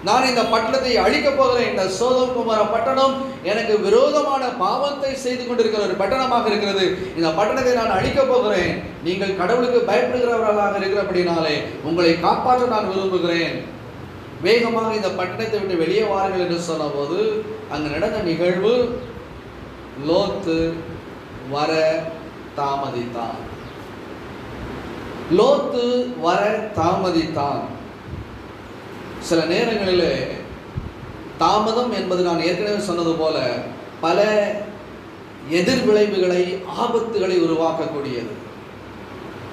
நான் இந்த பட்டணத்தை அழிக்கப் போகிறேன். இந்த சோதோம் குமார பட்டணம் எனக்கு விரோதமான பாவத்தை செய்து கொண்டிருக்கிற ஒரு பட்டணமாக இருக்கிறது. இந்த பட்டணத்தை நான் அழிக்கப் போகிறேன். நீங்கள் கடவுளுக்கு பயப்படுகிறவர்களாக இருக்கிறபடினாலே உங்களை காப்பாற்ற நான் விரும்புகிறேன். வேகமாக இந்த பட்டணத்தை விட்டு வெளியே வாருங்கள் என்று சொன்ன போது அங்கு நடந்த நிகழ்வு, லோத்து வர தாமதித்தான். லோத்து வர தாமதித்தான். சில நேரங்களில் தாமதம் என்பது நான் ஏற்கனவே சொன்னது போல பல எதிர் விளைவுகளை, ஆபத்துகளை உருவாக்கக்கூடியது.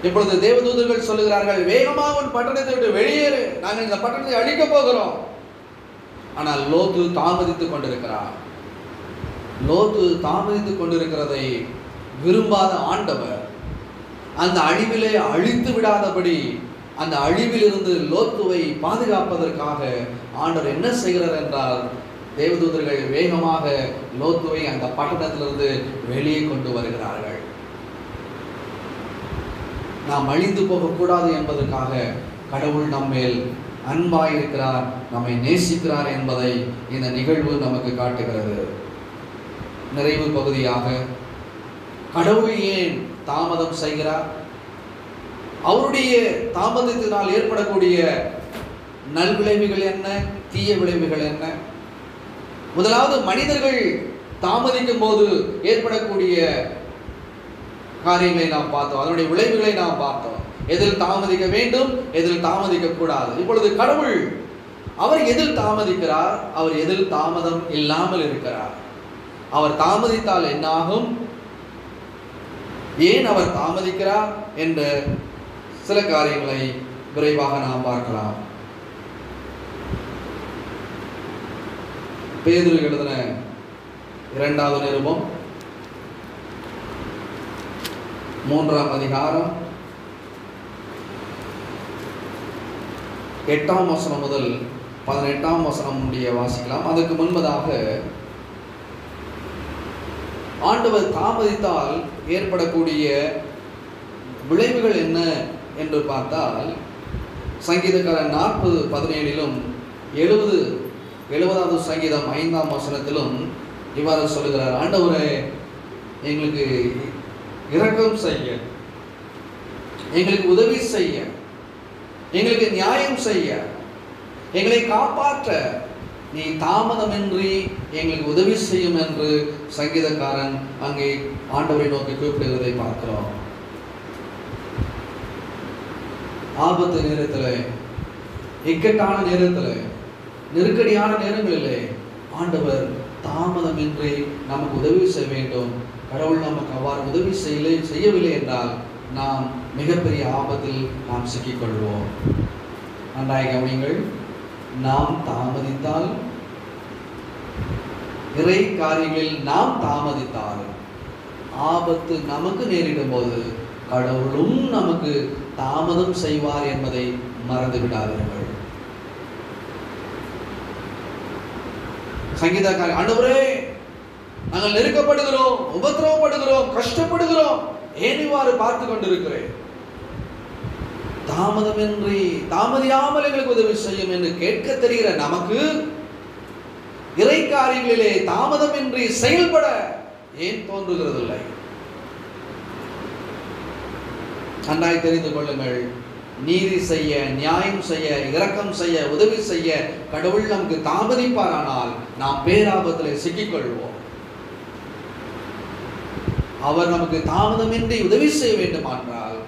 இப்பொழுது தேவதூதர்கள் சொல்லுகிறார்கள், வேகமாக உன் பட்டணத்தை விட்டு வெளியேறு, நாங்கள் இந்த பட்டணத்தை அழிக்கப் போகிறோம். ஆனால் லோத்து தாமதித்துக் கொண்டிருக்கிறார். லோத்து தாமதித்துக் கொண்டிருக்கிறதை விரும்பாத ஆண்டவர் அந்த அழிவிலே அழித்து விடாதபடி, அந்த அழிவிலிருந்து லோத்துவை பாதுகாப்பதற்காக ஆண்டவர் என்ன செய்கிறார் என்றால், தேவதூதர்கள் வேகமாக லோத்துவை அந்த பட்டணத்திலிருந்து வெளியே கொண்டு வருகிறார்கள். நாம் அழிந்து போகக்கூடாது என்பதற்காக கடவுள் நம்மேல் அன்பாயிருக்கிறார், நம்மை நேசிக்கிறார் என்பதை இந்த நிகழ்வு நமக்கு காட்டுகிறது. நிறைவு பகுதியாக கடவுள் ஏன் தாமதம் செய்கிறார்? அவருடைய தாமதத்தினால் ஏற்படக்கூடிய நல்விளைவுகள் என்ன, தீய விளைவுகள் என்ன? முதலாவது, மனிதர்கள் தாமதிக்கும் போது ஏற்படக்கூடிய காரியங்களை நாம் பார்த்தோம், அதனுடைய விளைவுகளை நாம் பார்த்தோம். எதில் தாமதிக்க வேண்டும், எதில் தாமதிக்க கூடாது. இப்பொழுது கடவுள் அவர் எதில் தாமதிக்கிறார், அவர் எதில் தாமதம் இல்லாமல் இருக்கிறார். அவர் தாமதித்தால் என்னாகும், ஏன் அவர் தாமதிக்கிறார் என்ற சில காரியங்களை விரைவாக நாம் பார்க்கலாம். பேதுரு எழுதின 2வது நிருபம் 3ஆம் அதிகாரம் 8ஆம் வசனம் முதல் 18ஆம் வசனம் முடிய வாசிக்கலாம். அதற்கு முன்பதாக ஆண்டவர் தாமதித்தால் ஏற்படக்கூடிய விளைவுகள் என்ன என்று பார்த்தால், சங்கீதக்காரன் 40:17 70வது சங்கீதம் 5ஆம் வசனத்திலும் இவ்வாறு சொல்லுகிறார், ஆண்டவரே எங்களுக்கு இரக்கம் செய்ய, எங்களுக்கு உதவி செய்ய, எங்களுக்கு நியாயம் செய்ய, எங்களை காப்பாற்ற நீ தாமதமின்றி எங்களுக்கு உதவி செய்யும் என்று சங்கீதக்காரன் அங்கே ஆண்டவரை நோக்கி கூப்பிடுவதை பார்க்கிறோம். ஆபத்து நேரத்தில், இக்கட்டான நேரத்தில், நெருக்கடியான நேரங்களிலே ஆண்டவர் தாமதமின்றி நமக்கு உதவி செய்ய வேண்டும். கடவுள் நமக்கு அவ்வாறு உதவி செய்யவில்லை என்றால் நாம் மிகப்பெரிய ஆபத்தில் நாம் சிக்கிக்கொள்வோம். நன்றாக கவனிங்கள். நாம் தாமதித்தால், இறை காரியங்களில் நாம் தாமதித்தால் ஆபத்து நமக்கு நேரிடும் போது கடவுளும் நமக்கு தாமதம் செய்வார் என்பதை மறந்து விடாதீர்கள். சங்கீதக்காரர், ஆண்டவரே நாங்கள் நெருக்கப்படுகிறோம், உபத்திரவப்படுகிறோம், கஷ்டப்படுகிறோம், ஏன் இவ்வாறு பார்த்து கொண்டிருக்கிறேன்? தாமதமின்றி, தாமதியாமல் எங்களுக்கு உதவி செய்யும் என்று கேட்க தெரிகிற நமக்கு இறை காரியங்களிலே தாமதமின்றி செயல்பட ஏன் தோன்றுகிறதில்லை? நன்றாய் தெரிந்து கொள்ளுங்கள். நீதி செய்ய, நியாயம் செய்ய, இரக்கம் செய்ய, உதவி செய்ய கடவுள் நமக்கு தாமதிப்பாரானால் நாம் பேராபத்திலே சிக்கிக்கொள்வோம். அவர் நமக்கு தாமதமின்றி உதவி செய்ய வேண்டுமானால்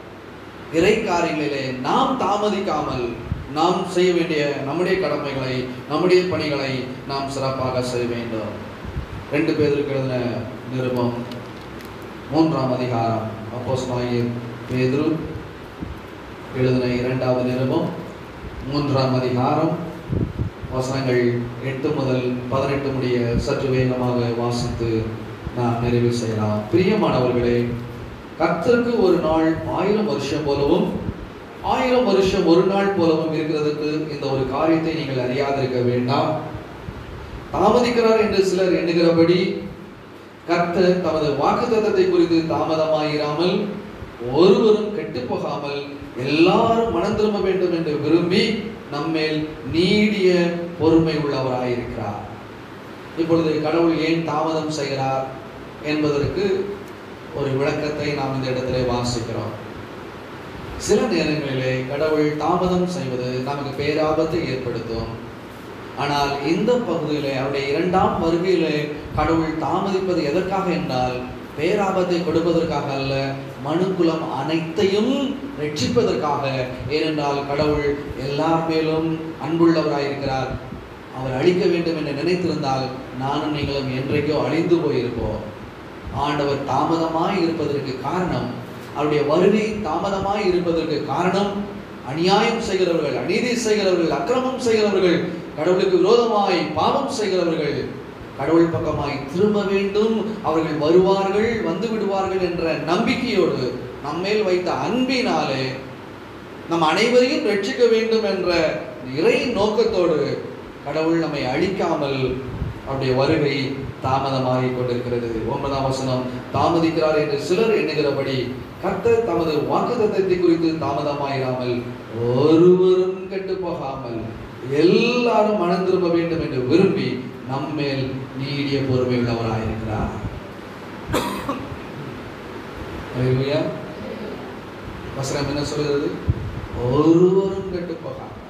இறை காரியங்களிலே நாம் தாமதிக்காமல் நாம் செய்ய வேண்டிய நம்முடைய கடமைகளை, நம்முடைய பணிகளை நாம் சிறப்பாக செய்ய வேண்டும். 2 பேதுருக்கு எழுதின நிருபம் 3ஆம் அதிகாரம், அப்போஸ்தலனாகிய பேதுரு எழுதின 2வது நிருபம் 3ஆம் அதிகாரம் வசனங்கள் 8 முதல் 18 முடிய சற்று வேகமாக வாசித்து நாம் நிறைவு செய்யலாம். பிரியமானவர்களே, கர்த்தருக்கு ஒரு நாள் 1000 வருஷம் போலவும் 1000 வருஷம் ஒரு நாள் போலவும் இருக்கிறதுக்கு இந்த ஒரு காரியத்தை நீங்கள் அறியாதிருக்க வேண்டாம். தாமதிக்கிறார் என்று சிலர் எண்ணுகிறபடி கர்த்தர் தமது வாக்குத்தத்தத்தை குறித்து தாமதமாயிராமல் ஒருவரும் கெட்டு போகாமல் எல்லாரும் மனம் திரும்ப வேண்டும் என்று விரும்பி நம்மேல் நீடிய பொறுமை உள்ளவராயிருக்கிறார். இப்பொழுது கடவுள் ஏன் தாமதம் செய்கிறார் என்பதற்கு ஒரு விளக்கத்தை நாம் இந்த இடத்திலே வாசிக்கிறோம். சில நேரங்களிலே கடவுள் தாமதம் செய்வது நமக்கு பேராபத்தை ஏற்படுத்தும். ஆனால் இந்த பகுதியிலே அவருடைய இரண்டாம் வருகையிலே கடவுள் தாமதிப்பது எதற்காக என்றால் பேராபத்தை கொடுப்பதற்காக அல்ல, மனுக்குலம் அனைத்தையும் ரட்சிப்பதற்காக. ஏனென்றால் கடவுள் எல்லார் மேலும் அன்புள்ளவராயிருக்கிறார். அவர் அழிக்க வேண்டும் என்று நினைத்திருந்தால் நானும் நீங்களும் என்றைக்கோ அழிந்து போயிருப்போம். ஆண்டவர் தாமதமாய் இருப்பதற்கு காரணம், அவருடைய வருகை தாமதமாய் இருப்பதற்கு காரணம், அநியாயம் செய்கிறவர்கள், அநீதி செய்கிறவர்கள், அக்கிரமம் செய்கிறவர்கள், கடவுளுக்கு விரோதமாய் பாவம் செய்கிறவர்கள் கடவுள் பக்கமாய் திரும்ப வேண்டும், அவர்கள் வருவார்கள், வந்து விடுவார்கள் என்ற நம்பிக்கையோடு நம்மேல் வைத்த அன்பினாலே நம் அனைவரையும் ரட்சிக்க வேண்டும் என்ற இறை நோக்கத்தோடு கடவுள் நம்மை அழிக்காமல் அவருடைய வருகை தாமதமாகி கொண்டிருக்கிறது. 9ஆம் வசனம், தாமதிக்கிறார் என்று சிலர் எண்ணுகிறபடி கர்த்தர் தமது வாக்குத்தத்தத்தை குறித்து தாமதமாயிராமல் ஒருவரும் கெட்டு போகாமல் எல்லாரும் மனம் திரும்ப வேண்டும் என்று விரும்பி நம்மேல் நீடிய பொறுமை உள்ளவராயிருக்கிறார். வசனம் என்ன சொல்கிறது? ஒருவரும் கெட்டு போகாமல்,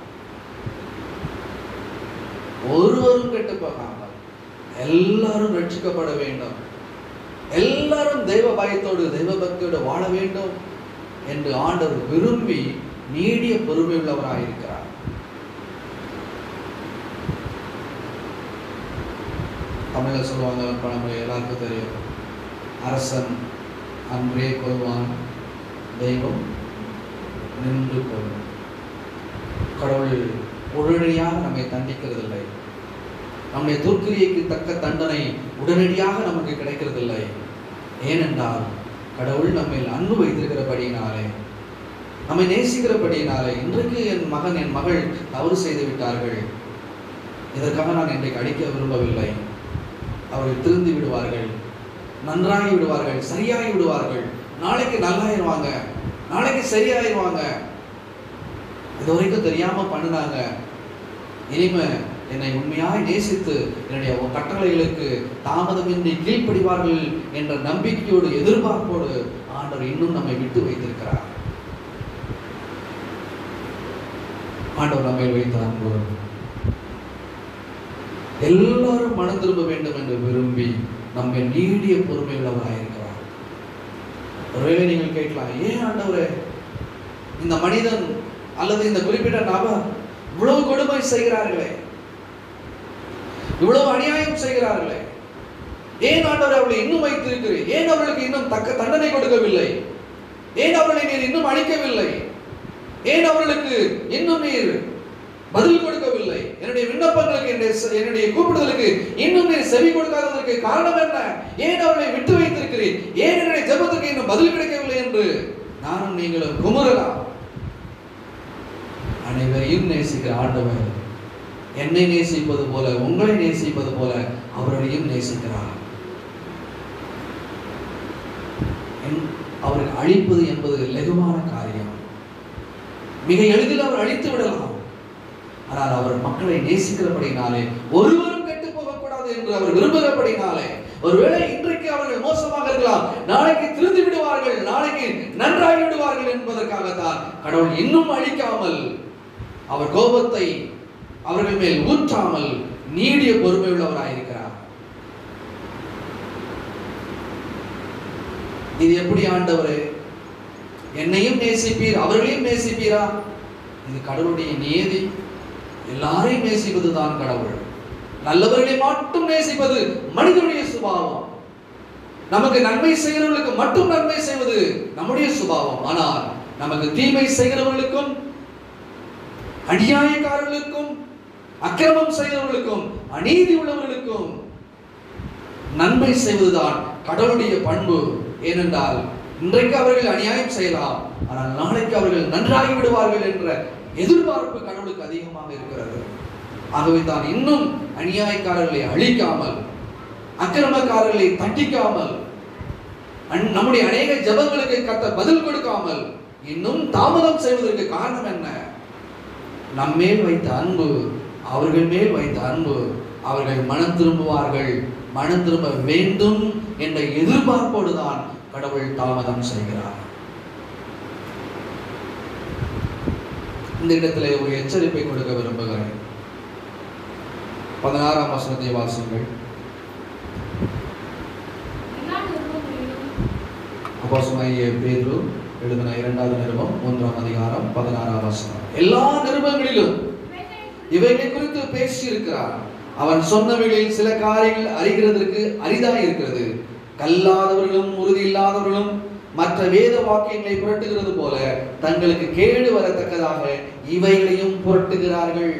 ஒருவரும் கெட்டு போகாமல் எல்லாரும் ரட்சிக்கப்பட வேண்டும், எல்லாரும் தெய்வ பயத்தோடு தெய்வ பக்தியோடு வாழ வேண்டும் என்று ஆண்டவர் விரும்பி நீடிய பொறுமை உள்ளவராயிருக்கிறார். தமிழ்ல சொல்லுவாங்க, பழமொழி எல்லாருக்கும் தெரியும், அரசன் அன்றே கொள்வான், தெய்வம் நின்று கொள்ளும். கடவுள் உடனடியாக நம்மை தண்டிக்கிறதில்லை, நம்முடைய துர்க்கிரியைக்கு தக்க தண்டனை உடனடியாக நமக்கு கிடைக்கிறதில்லை. ஏனென்றால் கடவுள் நம்மில் அன்பு வைத்திருக்கிறபடியினாலே, நம்மை நேசிக்கிறபடியினாலே. இன்றைக்கு என் மகன் என் மகள் தவறு செய்து விட்டார்கள், இதற்காக நான் இன்றைக்கு அழிக்க விரும்பவில்லை. அவர்கள் திருந்தி விடுவார்கள், நன்றாகி விடுவார்கள், சரியாகி விடுவார்கள், நாளைக்கு நல்லாயிருவாங்க, நாளைக்கு சரியாயிருவாங்க. இது வரைக்கும் தெரியாம பண்ணினாங்க, இனிமே என்னை உண்மையாய் நேசித்து என்னுடைய கட்டளைகளுக்கு தாமதமின்றி கீழ்ப்படிவார்கள் என்ற நம்பிக்கையோடு எதிர்பார்ப்போடு ஆண்டவர் இன்னும் நம்மை விட்டு வைத்திருக்கிறார். ஆண்டவர் நம்மை வைத்த அன்பு, எல்லாரும் மனம் திரும்ப வேண்டும் என்று விரும்பி நம்மை நீடிய பொறுமை உள்ளவராயிருக்கிறார். ஒருவேளை நீங்கள் கேட்கலாம், ஏன் ஆண்டவரே இந்த மனிதன் அல்லது இந்த குறிப்பிட்ட நபர் இவ்வளவு கொடுமை செய்கிறார்களே, இவ்வளவு அநியாயம் செய்கிறார்களே, ஏன் ஆண்டவரை அவளை இன்னும் வைத்திருக்கிறேன், ஏன் அவர்களுக்கு இன்னும் தக்க தண்டனை கொடுக்கவில்லை, ஏன் அவர்களை நீர் இன்னும் அழிக்கவில்லை, ஏன் அவர்களுக்கு இன்னும் நீர் பதில் கொடுக்கவில்லை, என்னுடைய விண்ணப்பங்களுக்கு என்னுடைய கூப்பிடுதலுக்கு இன்னும் நீர் செவி கொடுக்காததற்கு காரணம் என்ன, ஏன் அவர்களை விட்டு வைத்திருக்கிறேன், ஏன் என்னுடைய ஜெபத்துக்கு இன்னும் பதில் கிடைக்கவில்லை என்று நானும் நீங்களும் குமுறலாம். அனைவரையும் நேசிக்கிற ஆண்டவர் என்னை நேசிப்பது போல, உங்களை நேசிப்பது போல அவர்களையும் நேசிக்கிறார். அவர்கள் அழிப்பது என்பது லகுவான காரியம், மிக எளிதில் அவர் அழித்து விடலாம். ஆனால் அவர் மக்களை நேசிக்கிறபடினாலே, ஒருவரும் கெட்டு போகக்கூடாது என்று அவர் விரும்புகிறபடினாலே, ஒருவேளை இன்றைக்கு அவர்கள் மோசமாக இருக்கலாம், நாளைக்கு திருந்தி விடுவார்கள், நாளைக்கு நன்றாகி விடுவார்கள் என்பதற்காகத்தான் கடவுள் இன்னும் அழிக்காமல், அவர் கோபத்தை அவர்கள் மேல் ஊற்றாமல் நீடிய பொறுமை உள்ளவராயிருக்கிறார். இது எப்படி ஆண்டவரே, என்னையும் நேசிப்பீர் அவர்களையும் நேசிப்பீரா? இது கடவுளுடைய நியதி. எல்லாரையும் நேசிப்பதுதான் கடவுள். நல்லவர்களை மட்டும் நேசிப்பது மனிதனுடைய சுபாவம். நமக்கு நன்மை செய்கிறவர்களுக்கு மட்டும் நன்மை செய்வது நம்முடைய சுபாவம். ஆனால் நமக்கு தீமை செய்கிறவர்களுக்கும், அநியாயக்காரர்களுக்கும், அக்கிரமம் செய்கிறவர்களுக்கும், அநீதி உள்ளவர்களுக்கும் நன்மை செய்வதுதான் கடவுளுடைய பண்பு. ஏனென்றால் இன்றைக்கு அவர்கள் அநியாயம் செய்யலாம், ஆனால் நாளைக்கு அவர்கள் நன்றாகி விடுவார்கள் என்ற எதிர்பார்ப்பு கடவுளுக்கு அதிகமாக இருக்கிறது. ஆகவே தான் இன்னும் அநியாயக்காரர்களை அழிக்காமல், அக்கிரமக்காரர்களை தண்டிக்காமல், நம்முடைய அநேக ஜெபங்களுக்கு கர்த்தர் பதில் கொடுக்காமல் இன்னும் தாமதம் செய்வதற்கு காரணம் என்ன? நம்மேல் வைத்த அன்பு, அவர்கள் மேல் வைத்த அன்பு. அவர்கள் மனம் திரும்புவார்கள், மனம் திரும்ப வேண்டும் என்ற எதிர்பார்ப்போடுதான் கடவுள் தாமதம் செய்கிறார். இந்த இடத்திலே ஒரு எச்சரிப்பை கொடுக்க விரும்புகிறேன். 16ஆம் வசனத்தை வாசியுங்கள். அப்போஸ்தலனாகிய பேதுரு எழுதின 2வது நிருபம் 1ஆம் அதிகாரம் 16ஆம் வசனம். எல்லா நிருபங்களிலும் இவைகளை குறித்து பேசி இருக்கிறார். அவன் சொன்னவைகளில் சில காரியங்கள் அறிகிறதற்கு அரிதாக இருக்கிறது. கல்லாதவர்களும் உறுதி இல்லாதவர்களும் மற்ற வேத வாக்கியங்களை புரட்டுகிறது போல தங்களுக்கு கேடு வரத்தக்கதாக இவைகளையும் புரட்டுகிறார்கள்.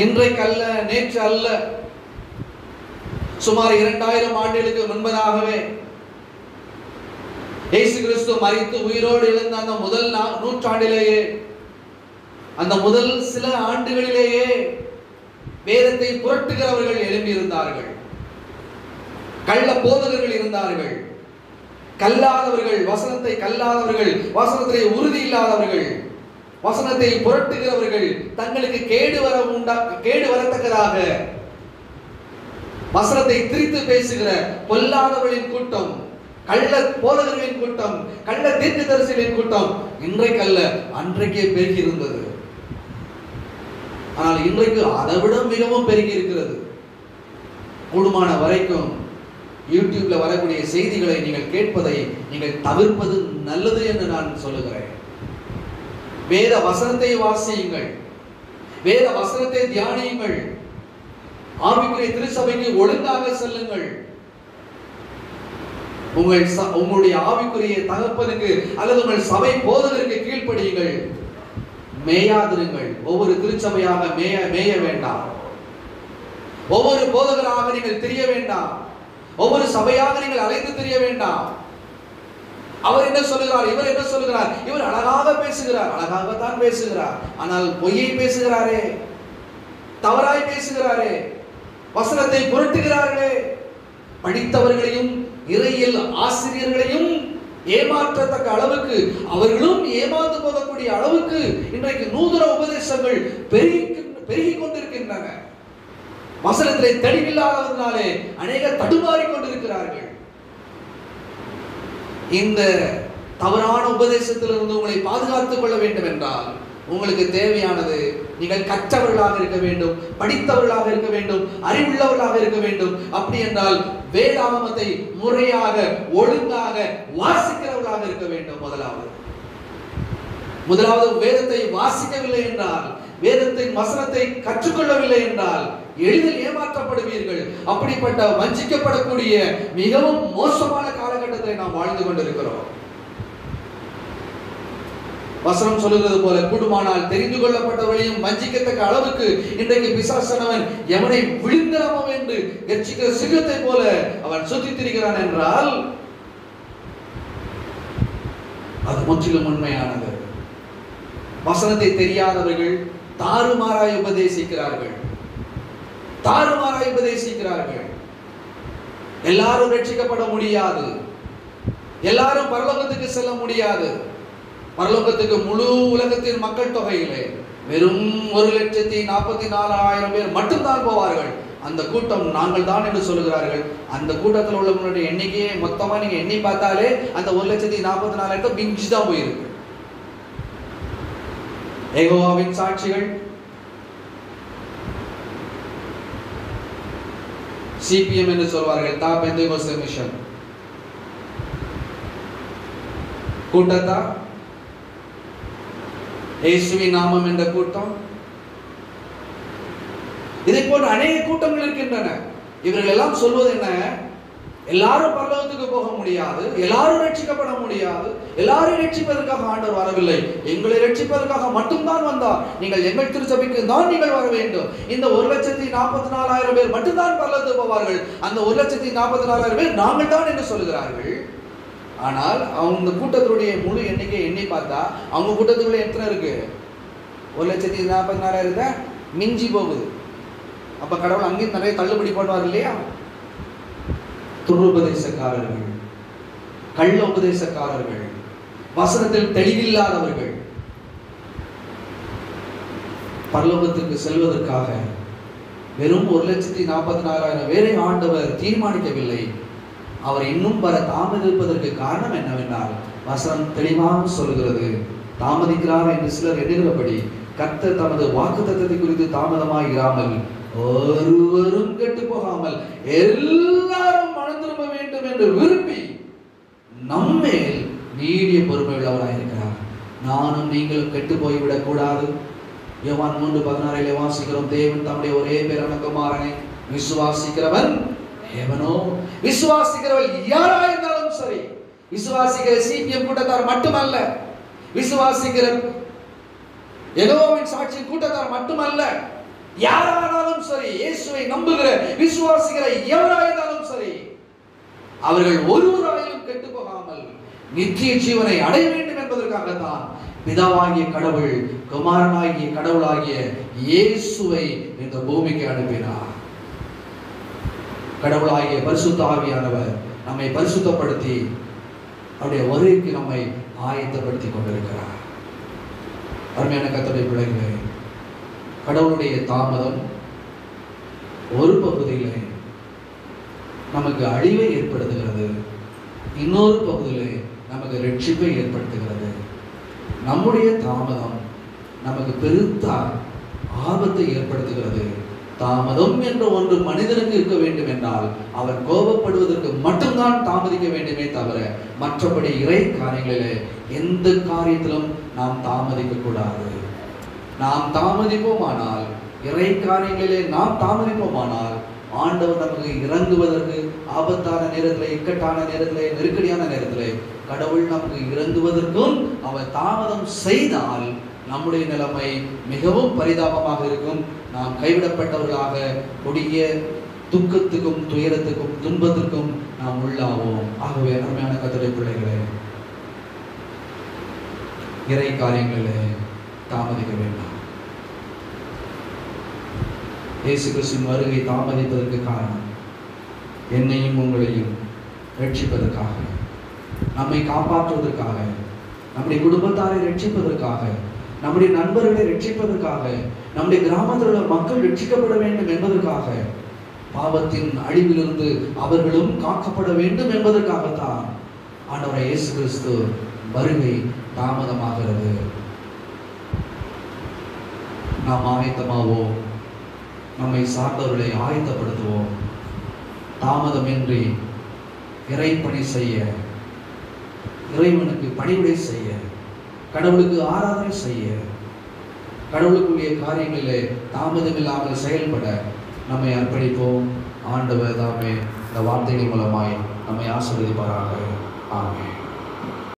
இன்றைக்கு அல்ல, நேற்று அல்ல, சுமார் 2000 ஆண்டுகளுக்கு முன்பதாகவே இயேசு கிறிஸ்து மரித்து உயிரோடு எழுந்த அந்த முதல் நூற்றாண்டிலேயே, அந்த முதல் சில ஆண்டுகளிலேயே வேதத்தை புரட்டுகிறவர்கள் எழும்பியிருந்தார்கள். கள்ள போதகர்கள் இருந்தார்கள். கல்லாதவர்கள், வசனத்தை கல்லாதவர்கள், வசனத்திலே உறுதி இல்லாதவர்கள், வசனத்தை புரட்டுகிறவர்கள், தங்களுக்கு கேடு வரத்தக்கதாக வசனத்தை திரித்து பேசுகிற பொல்லாதவர்களின் கூட்டம், கள்ள போதகர்களின் கூட்டம், கள்ள தீர்க்கதரிசிகளின் கூட்டம் இன்றைக்கல்ல, அன்றைக்கே பெருகி இருந்தது. ஆனால் இன்றைக்கு அதை விட மிகவும் பெருகி இருக்கிறது. கூடுமான வரைக்கும் யூடியூப்ல வரக்கூடிய செய்திகளை நீங்கள் கேட்பதை நீங்கள் தவிர்ப்பது நல்லது என்று நான் சொல்லுகிறேன். வேத வசனத்தை வாசியுங்கள், வேத வசனத்தை தியானியுங்கள், ஆவிக்குரிய திருச்சபைக்கு ஒழுங்காக செல்லுங்கள். உங்களுடைய ஆவிக்குரிய தகப்பனுக்கு அல்லது உங்கள் சபை போதகருக்கு கீழ்ப்படியுங்கள். மேயாதிருங்கள். ஒவ்வொரு திருச்சபையாக மேய வேண்டாம். ஒவ்வொரு போதகராக நீங்கள் தெரிய வேண்டாம். ஒவ்வொரு சபையாக நீங்கள் அழைத்து தெரிய வேண்டாம். அவர் என்ன சொல்லுகிறார், இவர் என்ன சொல்லுகிறார், இவர் அழகாக பேசுகிறார், அழகாகத்தான் பேசுகிறார், ஆனால் பொய்யை பேசுகிறாரே, தவறாய் பேசுகிறாரே, வசனத்தை புரட்டுகிறார்களே, படித்தவர்களையும் இறையியல் ஆசிரியர்களையும் ஏமாற்றத்தக்க அளவுக்கு, அவர்களும் ஏமாந்து போகக்கூடிய அளவுக்கு இன்றைக்கு நூதன உபதேசங்கள் பெருகி கொண்டிருக்கின்றன. வசனத்திலே தெளிவில்லாததனாலே அநேகர் தடுமாறி கொண்டிருக்கிறார்கள். இந்த தவறான உபதேசத்திலிருந்து உங்களை பாதுகாத்துக் கொள்ள வேண்டும் என்றால் உங்களுக்கு தேவையானது, நீங்கள் கற்றவர்களாக இருக்க வேண்டும், படித்தவர்களாக இருக்க வேண்டும், அறிவுள்ளவர்களாக இருக்க வேண்டும். அப்படி என்றால் வேதாகமத்தை முறையாக ஒழுங்காக வாசிக்கிறவர்களாக இருக்க வேண்டும். முதலாவது வேதத்தை வாசிக்கவில்லை என்றால், வேதத்தின் வசனத்தை கற்றுக்கொள்ளவில்லை என்றால் எளிதில் ஏமாற்றப்படுவீர்கள். அப்படிப்பட்ட வஞ்சிக்கப்படக்கூடிய மிகவும் மோசமான காலகட்டத்தை நாம் வாழ்ந்து கொண்டிருக்கிறோம். வசனம் சொல்லுகிறது போல, கூடுமானால் தெரிந்து கொள்ளப்பட்டவர்களையும் வஞ்சிக்கத்தக்க அளவுக்கு இன்றைக்கு பிசாசானவன் எவனை விழுங்கலாமோ என்று கர்ச்சிக்கிற சிங்கத்தை போல அவன் சுற்றி திரிகிறான் என்றால் அது முற்றிலும் உண்மையானது. வசனத்தை தெரியாதவர்கள் தாறுமாறாய் உபதேசிக்கிறார்கள், தாறுமாறாய் உபதேசிக்கிறார்கள். எல்லாரும் ரட்சிக்கப்பட முடியாது, எல்லாரும் பரலோகத்துக்கு செல்ல முடியாது. பரலோகத்துக்கு முழு உலகத்தின் மக்கள் தொகையிலே வெறும் 1,44,000 பேர் மட்டும்தான் போவார்கள். அந்த கூட்டம் நாங்கள் தான் என்று சொல்லுகிறார்கள். அந்த கூட்டத்தில் உள்ளவங்களுடைய எண்ணிக்கையை மொத்தமா நீங்க எண்ணி பார்த்தாலே அந்த 1,44,000 பிஞ்சு தான் போயிருக்கு. யெகோவாவின் சாட்சிகள், சிபிஎம் என்று சொல்வார்கள், தா பெந்தேகோஸ்தே மிஷன் கூட்டத்தா, இயேசுவின் நாமம் என்ற கூட்டம், இதை போன்ற அநேக கூட்டங்கள் இருக்கின்றன. இவர்கள் எல்லாம் சொல்வது என்ன? எல்லாரும் பரலோகத்துக்கு போக முடியாது, எல்லாரும் ரட்சிக்கப்பட முடியாது, எல்லாரும் ரட்சிப்பதற்காக ஆண்டவர் வரவில்லை, எங்களை ரட்சிப்பதற்காக மட்டும்தான் வந்தார். நீங்கள் எங்கள் திருச்சபைக்கு தான் நீங்கள் வர வேண்டும். இந்த 1,44,000 பேர் மட்டும்தான் பரலோகத்துக்கு போவார்கள். அந்த 1,44,000 பேர் நாங்கள் தான் என்று சொல்கிறார்கள். ஆனால் அவங்க கூட்டத்தினுடைய முழு எண்ணிக்கை எண்ணி பார்த்தா அவங்க கூட்டத்துக்குள்ள எத்தனை இருக்கு? 1,40,000 மிஞ்சி போகுது. அப்ப கடவுள் அங்கேயும் நிறைய தள்ளுபடி பண்ணுவார் இல்லையா? துருபதேசக்காரர்கள், கள்ள உபதேசக்காரர்கள், வசனத்தில் தெளிவில்லாதவர்கள் பரலோகத்துக்கு செல்வதற்காக வெறும் 1,40,000 பேரை ஆண்டவர் தீர்மானிக்கவில்லை. அவர் இன்னும் வர தாமதிப்பதற்கு காரணம் என்னவென்றால், வசனம் தெளிவாக சொல்கிறது, தாமதிக்கிறார் என்று சிலர் எண்ணுகிறபடி கர்த்தர் தமது வாக்குத்தத்தத்தை குறித்து தாமதமாய் இராமல் ஒருவரும் கெட்டு போகாமல் எல்லாரும் மனம் திரும்ப வேண்டும் என்று விரும்பி நம்மேல் நீடிய பொறுமை உள்ளவராயிருக்கிறார். நானும் நீங்களும் கெட்டு போய்விடக் கூடாது. யோவான் 3:16 வாசிக்கிறோம், தேவன் தம்முடைய ஒரே பேரான குமாரனை விசுவாசிக்கிறவன் எவனோ, விசுவாசிக்கிறவள் யாரா இருந்தாலும் சரி, விசுவாசிக்கிற சிபிஎம் கூட்டத்தார் மட்டுமல்ல, விசுவாசிக்கிற யெகோவாவின் சாட்சி கூட்டத்தார் மட்டுமல்ல, யாரானாலும் சரி, இயேசுவை நம்புகிற விசுவாசிக்கிற எவராயிருந்தாலும் சரி, அவர்கள் ஒருவராயிலும் கெட்டு போகாமல் நித்திய ஜீவனை அடைய வேண்டும் என்பதற்காகத்தான் பிதாவாகிய கடவுள் குமாரனாகிய கடவுளாகிய இயேசுவை இந்த பூமிக்கு அனுப்பினார். கடவுளாகிய பரிசுத்த ஆவியானவர் நம்மை பரிசுத்தப்படுத்தி அவருடைய வருகைக்கு நம்மை ஆயத்தப்படுத்தி கொண்டிருக்கிறார். அருமையான கர்த்தருடைய பிள்ளைகளே, கடவுளுடைய தாமதம் ஒரு பகுதியிலே நமக்கு அழிவை ஏற்படுத்துகிறது, இன்னொரு பகுதியிலே நமக்கு ரட்சிப்பை ஏற்படுத்துகிறது. நம்முடைய தாமதம் நமக்கு பெருத்த ஆபத்தை ஏற்படுத்துகிறது. தாமதம் என்ற ஒன்று மனிதனுக்கு இருக்க வேண்டும் என்றால் அவர் கோபப்படுவதற்கு மட்டும்தான் தாமதிக்க வேண்டுமே தவிர மற்றபடி இறை காரியங்களிலே எந்த காரியத்திலும் நாம் தாமதிக்க கூடாது. நாம் தாமதிப்போமானால், இறை காரியங்களிலே நாம் தாமதிப்போமானால், ஆண்டவர் நமக்கு இறங்குவதற்கு ஆபத்தான நேரத்தில், இக்கட்டான நேரத்தில், நெருக்கடியான நேரத்தில் கடவுள் நமக்கு இறங்குவதற்கும் அவர் தாமதம் செய்தால் நம்முடைய நிலைமை மிகவும் பரிதாபமாக இருக்கும். நாம் கைவிடப்பட்டவர்களாக கொடிய துக்கத்துக்கும் துயரத்துக்கும் துன்பத்திற்கும் நாம் உள்ளாவோம். ஆகவே அருமையான கர்த்தருடைய பிள்ளைகளே, இறை காரியங்களிலே தாமதிக்க வேண்டாம். இயேசு கிறிஸ்துவின் வருகை தாமதிப்பதற்கு காரணம் என்னையும் உங்களையும் ரட்சிப்பதற்காக, நம்மை காப்பாற்றுவதற்காக, நம்முடைய குடும்பத்தாரை ரட்சிப்பதற்காக, நம்முடைய நண்பர்களை ரட்சிப்பதற்காக, நம்முடைய கிராமத்தில் உள்ள மக்கள் ரட்சிக்கப்பட வேண்டும் என்பதற்காக, பாவத்தின் அழிவிலிருந்து அவர்களும் காக்கப்பட வேண்டும் என்பதற்காகத்தான் ஆண்டவர் இயேசு கிறிஸ்து வருகை தாமதமாகிறது. நாம் ஆயத்தமாவோம், நம்மை சார்ந்தவர்களை ஆயத்தப்படுத்துவோம். தாமதமின்றி இறைப்பணி செய்ய, இறைவனுக்கு பணிவிடை செய்ய, கடவுளுக்கு ஆராதனை செய்ய, கடவுளுக்குரிய காரியங்களிலே தாமதமில்லாமல் செயல்பட நம்மை அர்ப்பணிப்போம். ஆண்டவர் தாமே இந்த வார்த்தைகள் மூலமாய் நம்மை ஆசீர்வதிப்பாராக. ஆமென்.